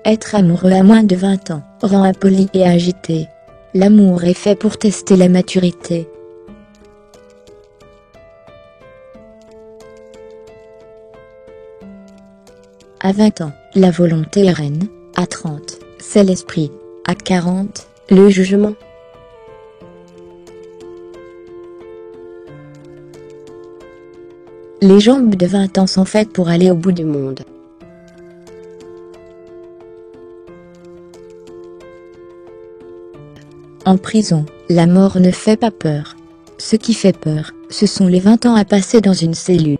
Être amoureux à moins de 20 ans rend impoli et agité. L'amour est fait pour tester la maturité. À 20 ans, la volonté est reine. À 30, c'est l'esprit. À 40, le jugement. Les jambes de 20 ans sont faites pour aller au bout du monde. En prison, la mort ne fait pas peur. Ce qui fait peur, ce sont les 20 ans à passer dans une cellule.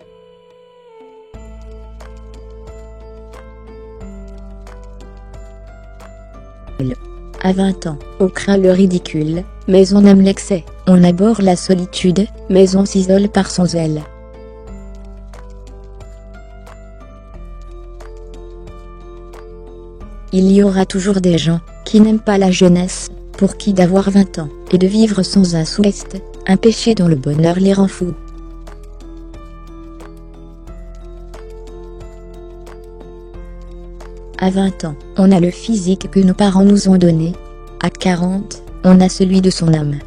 À 20 ans, on craint le ridicule, mais on aime l'excès. On abhorre la solitude, mais on s'isole par son zèle. Il y aura toujours des gens qui n'aiment pas la jeunesse, pour qui d'avoir 20 ans et de vivre sans un sou est un péché dont le bonheur les rend fous. À 20 ans, on a le physique que nos parents nous ont donné. À 40, on a celui de son âme.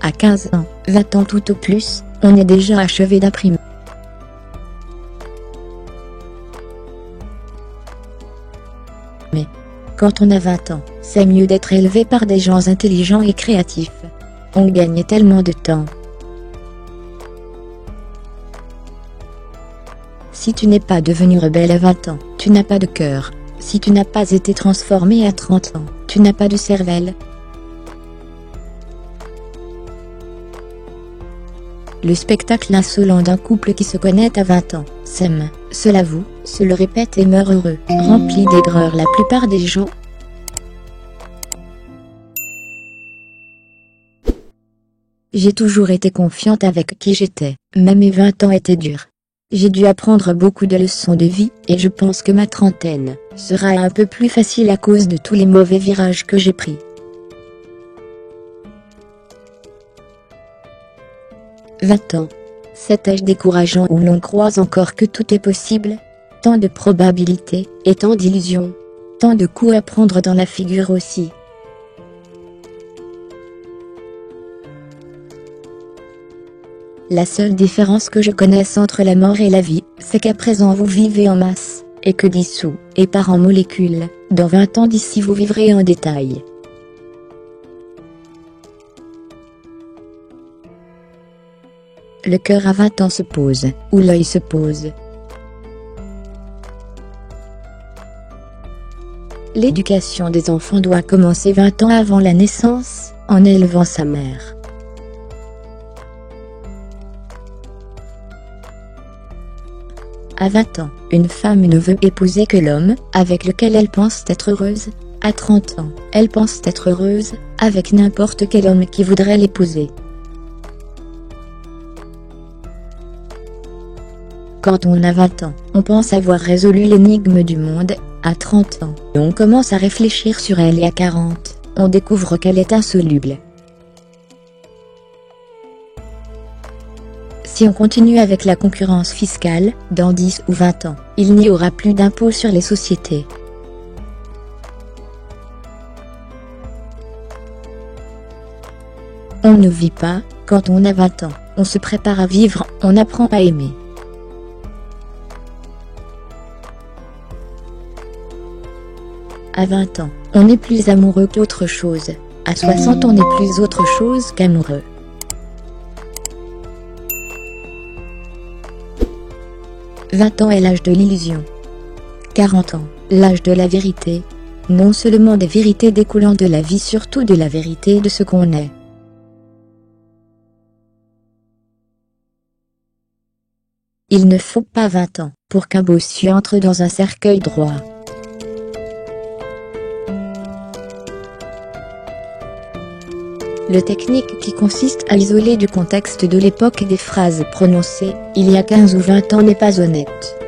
À 15 ans, 20 ans tout au plus, on est déjà achevé d'imprimer. Mais, quand on a 20 ans, c'est mieux d'être élevé par des gens intelligents et créatifs. On gagne tellement de temps. Si tu n'es pas devenu rebelle à 20 ans, tu n'as pas de cœur. Si tu n'as pas été transformé à 30 ans, tu n'as pas de cervelle. Le spectacle insolent d'un couple qui se connaît à 20 ans, s'aime, se l'avoue, se le répète et meurt heureux, rempli d'aigreur la plupart des gens. J'ai toujours été confiante avec qui j'étais, mais mes 20 ans étaient durs. J'ai dû apprendre beaucoup de leçons de vie, et je pense que ma trentaine sera un peu plus facile à cause de tous les mauvais virages que j'ai pris. 20 ans. Cet âge décourageant où l'on croit encore que tout est possible. Tant de probabilités, et tant d'illusions. Tant de coups à prendre dans la figure aussi. La seule différence que je connaisse entre la mort et la vie, c'est qu'à présent vous vivez en masse, et que dissous, et par en molécules, dans 20 ans d'ici vous vivrez en détail. Le cœur à 20 ans se pose, ou l'œil se pose. L'éducation des enfants doit commencer 20 ans avant la naissance, en élevant sa mère. À 20 ans, une femme ne veut épouser que l'homme avec lequel elle pense être heureuse. À 30 ans, elle pense être heureuse avec n'importe quel homme qui voudrait l'épouser. Quand on a 20 ans, on pense avoir résolu l'énigme du monde. À 30 ans, on commence à réfléchir sur elle et à 40, on découvre qu'elle est insoluble. Si on continue avec la concurrence fiscale, dans 10 ou 20 ans, il n'y aura plus d'impôts sur les sociétés. On ne vit pas, quand on a 20 ans, on se prépare à vivre, on apprend à aimer. À 20 ans, on est plus amoureux qu'autre chose. À 60 on n'est plus autre chose qu'amoureux. « 20 ans est l'âge de l'illusion. 40 ans, l'âge de la vérité. Non seulement des vérités découlant de la vie, surtout de la vérité de ce qu'on est. Il ne faut pas 20 ans pour qu'un bossu entre dans un cercueil droit. Le technique qui consiste à isoler du contexte de l'époque des phrases prononcées il y a 15 ou 20 ans n'est pas honnête.